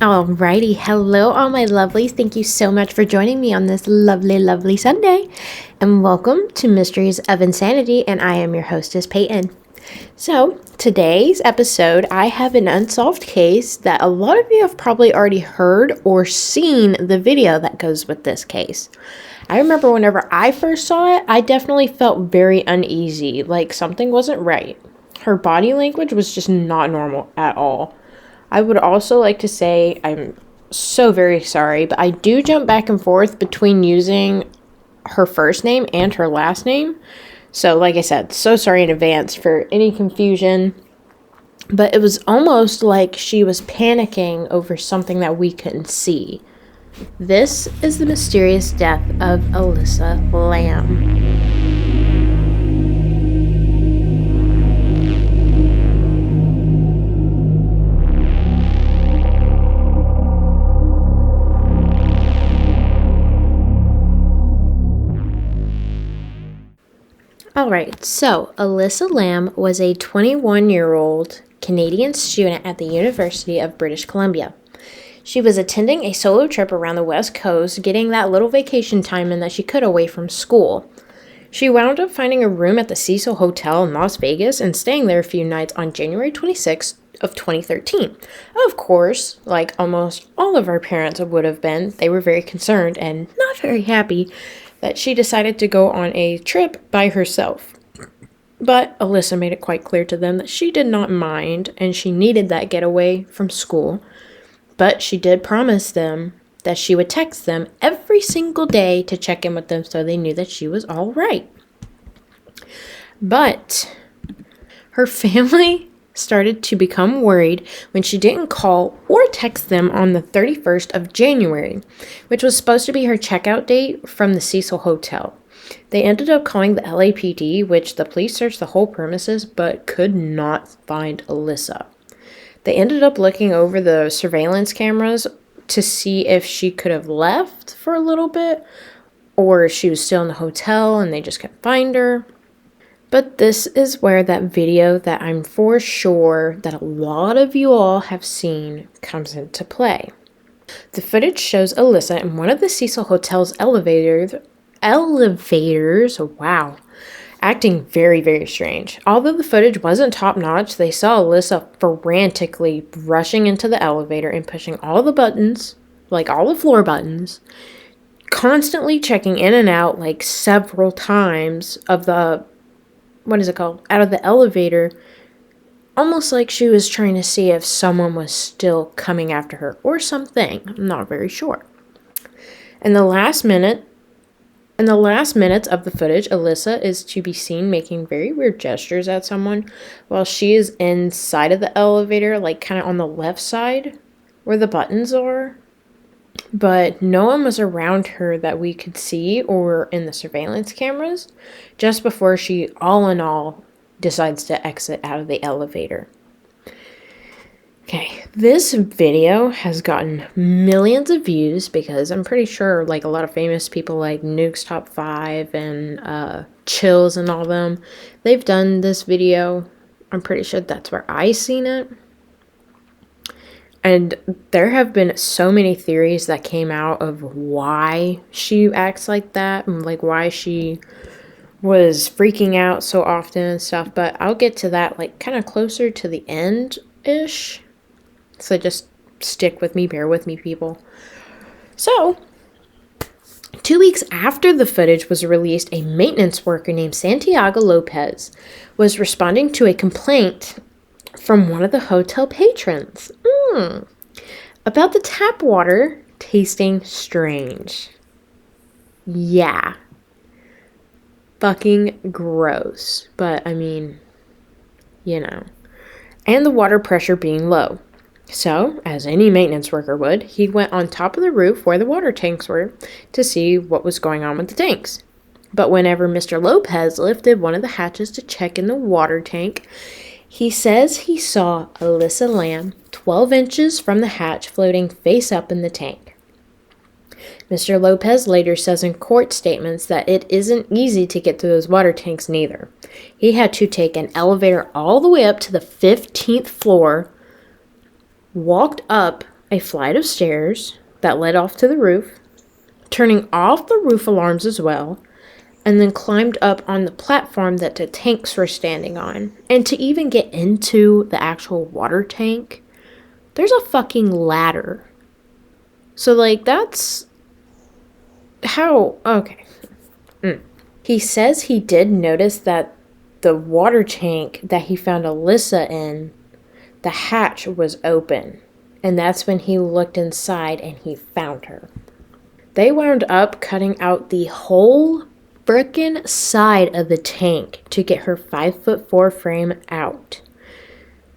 Alrighty, hello all my lovelies. Thank you so much for joining me on this lovely Sunday. And welcome to Mysteries of Insanity, and I am your hostess, Peyton. So, today's episode, I have an unsolved case that a lot of you have probably already heard or seen the video that goes with this case. I remember whenever I first saw it, I definitely felt very uneasy, like something wasn't right. Her body language was just not normal at all. I would also like to say I'm so very sorry, but I do jump back and forth between using her first name and her last name. So, like I said, so sorry in advance for any confusion. But it was almost like she was panicking over something that we couldn't see. This is the mysterious death of Elisa Lam. Alright, so Elisa Lam was a 21-year-old Canadian student at the University of British Columbia. She was attending a solo trip around the West Coast, getting that little vacation time in that she could away from school. She wound up finding a room at the CECIL Hotel in Las Vegas and staying there a few nights on January 26th of 2013. Of course, like almost all of our parents would have been, they were very concerned and not very happy that she decided to go on a trip by herself. But Elisa made it quite clear to them that she did not mind and she needed that getaway from school. But she did promise them that she would text them every single day to check in with them so they knew that she was all right. But her family started to become worried when she didn't call or text them on the 31st of January, which was supposed to be her checkout date from the CECIL Hotel. They ended up calling the LAPD, which the police searched the whole premises but could not find Elisa. They ended up looking over the surveillance cameras to see if she could have left for a little bit or if she was still in the hotel and they just couldn't find her. But this is where that video that I'm for sure that a lot of you all have seen comes into play. The footage shows Elisa in one of the CECIL Hotel's elevators, wow, acting very strange. Although the footage wasn't top-notch, they saw Elisa frantically rushing into the elevator and pushing all the buttons, like all the floor buttons, constantly checking in and out like several times of the out of the elevator, almost like she was trying to see if someone was still coming after her or something. I'm not very sure. In the last minutes of the footage, Elisa is to be seen making very weird gestures at someone while she is inside of the elevator, like kind of on the left side where the buttons are. But no one was around her that we could see or in the surveillance cameras just before she, all in all, decides to exit out of the elevator. Okay, this video has gotten millions of views because I'm pretty sure like a lot of famous people like Nuke's Top 5 and Chills and all them, they've done this video. I'm pretty sure that's where I seen it. And there have been so many theories that came out of why she acts like that and like why she was freaking out so often and stuff. But I'll get to that like kind of closer to the end-ish. So just stick with me, bear with me, people. So, 2 weeks after the footage was released, a maintenance worker named Santiago Lopez was responding to a complaint from one of the hotel patrons about the tap water tasting strange. Yeah. Fucking gross. But, I mean, you know. And the water pressure being low. So, as any maintenance worker would, he went on top of the roof where the water tanks were to see what was going on with the tanks. But whenever Mr. Lopez lifted one of the hatches to check in the water tank, he says he saw Elisa Lam 12 inches from the hatch floating face up in the tank. Mr. Lopez later says in court statements that it isn't easy to get to those water tanks neither. He had to take an elevator all the way up to the 15th floor, walked up a flight of stairs that led off to the roof, turning off the roof alarms as well, and then climbed up on the platform that the tanks were standing on. And to even get into the actual water tank, there's a fucking ladder. So, like, that's how... Okay. He says he did notice that the water tank that he found Elisa in, the hatch was open. And that's when he looked inside and he found her. They wound up cutting out the whole frickin' side of the tank to get her 5'4" frame out.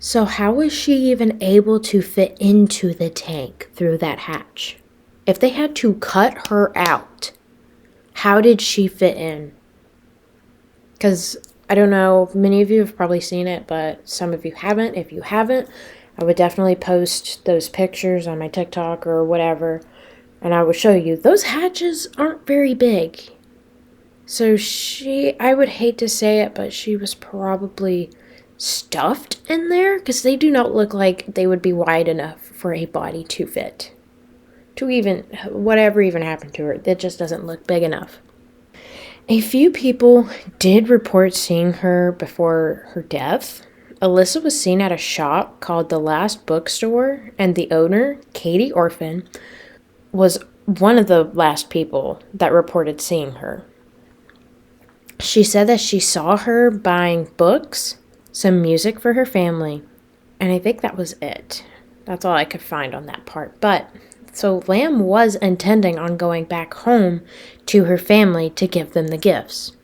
So how was she even able to fit into the tank through that hatch? If they had to cut her out, how did she fit in? Because, I don't know, many of you have probably seen it, but some of you haven't. If you haven't, I would definitely post those pictures on my TikTok or whatever, and I will show you. Those hatches aren't very big. So I would hate to say it, but she was probably stuffed in there, because they do not look like they would be wide enough for a body to fit. To even, whatever even happened to her, that just doesn't look big enough. A few people did report seeing her before her death. Elisa was seen at a shop called The Last Bookstore, and the owner, Katie Orphan, was one of the last people that reported seeing her. She said that she saw her buying books, some music for her family, and I think that was it. That's all I could find on that part. But, so Lam was intending on going back home to her family to give them the gifts.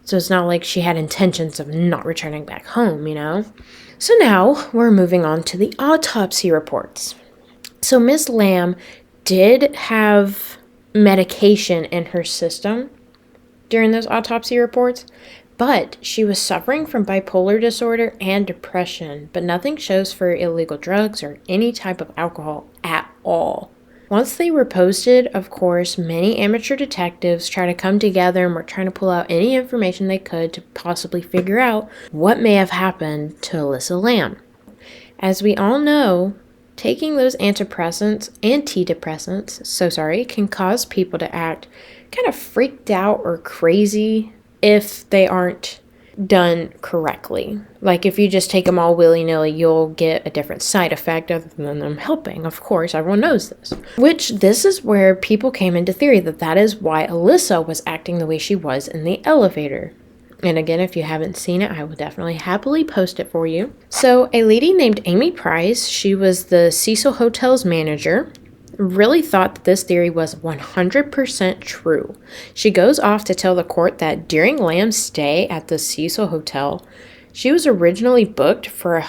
So it's not like she had intentions of not returning back home, you know? So now we're moving on to the autopsy reports. So Miss Lam did have medication in her system during those autopsy reports, but she was suffering from bipolar disorder and depression, but nothing shows for illegal drugs or any type of alcohol at all. Once they were posted, of course, many amateur detectives tried to come together and were trying to pull out any information they could to possibly figure out what may have happened to Elisa Lam. As we all know, taking those antidepressants, can cause people to act kind of freaked out or crazy if they aren't done correctly. Like if you just take them all willy-nilly, you'll get a different side effect other than them helping. Of course, everyone knows this. Which this is where people came into theory that is why Elisa was acting the way she was in the elevator. And again, if you haven't seen it, I will definitely happily post it for you. So a lady named Amy Price, she was the CECIL Hotel's manager, really thought that this theory was 100% true. She goes off to tell the court that during Lam's stay at the CECIL Hotel, she was originally booked for a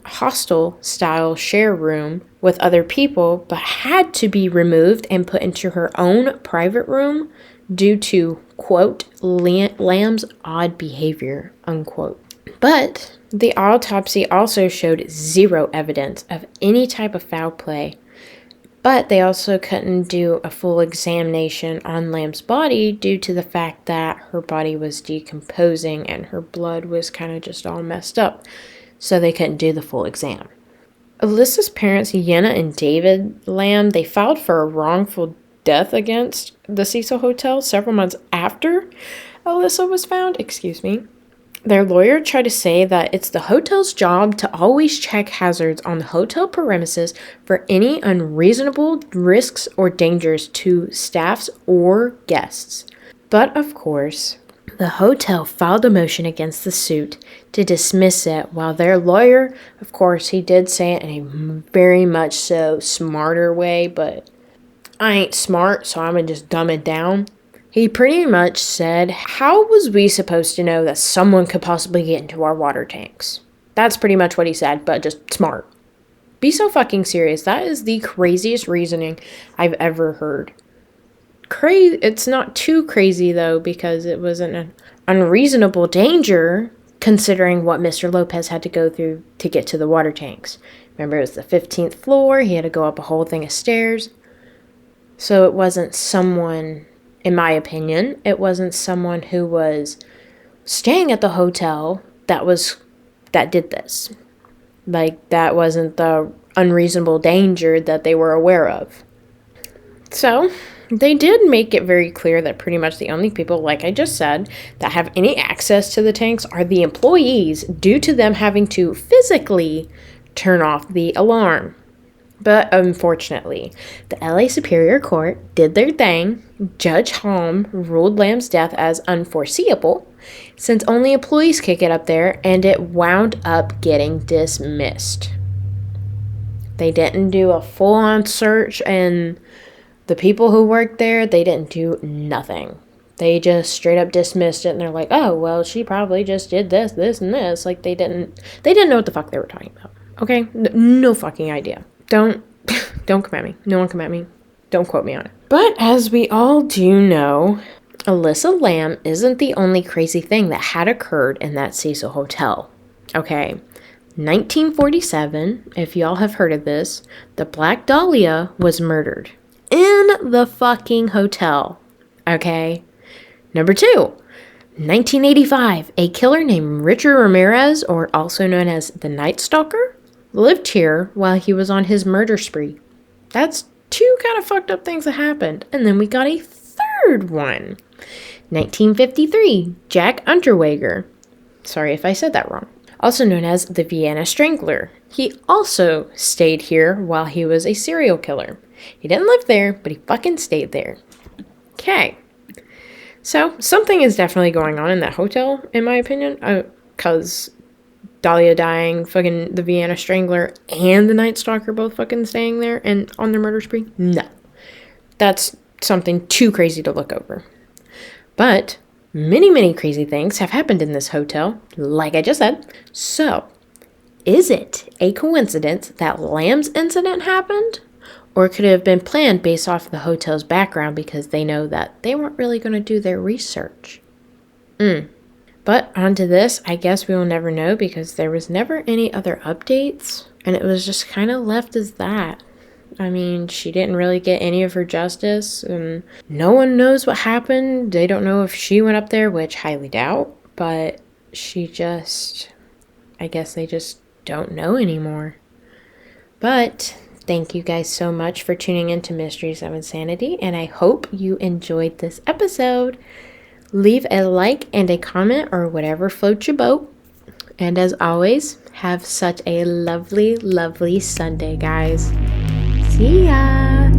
hostel-style share room with other people, but had to be removed and put into her own private room due to, quote, Lam's odd behavior, unquote. But the autopsy also showed zero evidence of any type of foul play. But they also couldn't do a full examination on Lam's body due to the fact that her body was decomposing and her blood was kind of just all messed up. So they couldn't do the full exam. Elisa's parents, Yenna and David Lam, they filed for a wrongful death against the Cecil Hotel several months after Elisa was found. Their lawyer tried to say that it's the hotel's job to always check hazards on the hotel premises for any unreasonable risks or dangers to staffs or guests. But of course, the hotel filed a motion against the suit to dismiss it, while their lawyer, of course, he did say it in a very much so smarter way, but I ain't smart, so I'm gonna just dumb it down. He pretty much said, how was we supposed to know that someone could possibly get into our water tanks? That's pretty much what he said, but just smart. Be so fucking serious. That is the craziest reasoning I've ever heard. It's not too crazy, though, because it was an unreasonable danger, considering what Mr. Lopez had to go through to get to the water tanks. Remember, it was the 15th floor. He had to go up a whole thing of stairs. So it wasn't someone... In my opinion, it wasn't someone who was staying at the hotel that did this. Like, that wasn't the unreasonable danger that they were aware of. So they did make it very clear that pretty much the only people, like I just said, that have any access to the tanks are the employees, due to them having to physically turn off the alarm. But unfortunately, the LA Superior Court did their thing. Judge Halm ruled Lam's death as unforeseeable, since only employees could get up there, and it wound up getting dismissed. They didn't do a full-on search, and the people who worked there, they didn't do nothing. They just straight up dismissed it, and they're like, oh, well, she probably just did this, this, and this. Like, they didn't know what the fuck they were talking about. Okay? No fucking idea. Don't come at me. No one come at me. Don't quote me on it. But as we all do know, Elisa Lam isn't the only crazy thing that had occurred in that Cecil Hotel. Okay? 1947, if y'all have heard of this, the Black Dahlia was murdered in the fucking hotel. Okay? Number 2, 1985, a killer named Richard Ramirez, or also known as the Night Stalker, lived here while he was on his murder spree. That's 2 kind of fucked up things that happened. And then we got a third one. 1953, Jack Unterweger. Sorry if I said that wrong. Also known as the Vienna Strangler. He also stayed here while he was a serial killer. He didn't live there, but he fucking stayed there. Okay. So, something is definitely going on in that hotel, in my opinion. Because Dahlia dying, fucking the Vienna Strangler, and the Night Stalker both fucking staying there and on their murder spree? No. That's something too crazy to look over. But many, many crazy things have happened in this hotel, like I just said. So, is it a coincidence that Lam's incident happened? Or could it have been planned based off of the hotel's background because they know that they weren't really going to do their research? But onto this, I guess we will never know because there was never any other updates. And it was just kind of left as that. I mean, she didn't really get any of her justice. And no one knows what happened. They don't know if she went up there, which highly doubt. But I guess they just don't know anymore. But thank you guys so much for tuning into Mysteries of Insanity, and I hope you enjoyed this episode. Leave a like and a comment or whatever floats your boat. And as always, have such a lovely, lovely Sunday, guys. See ya!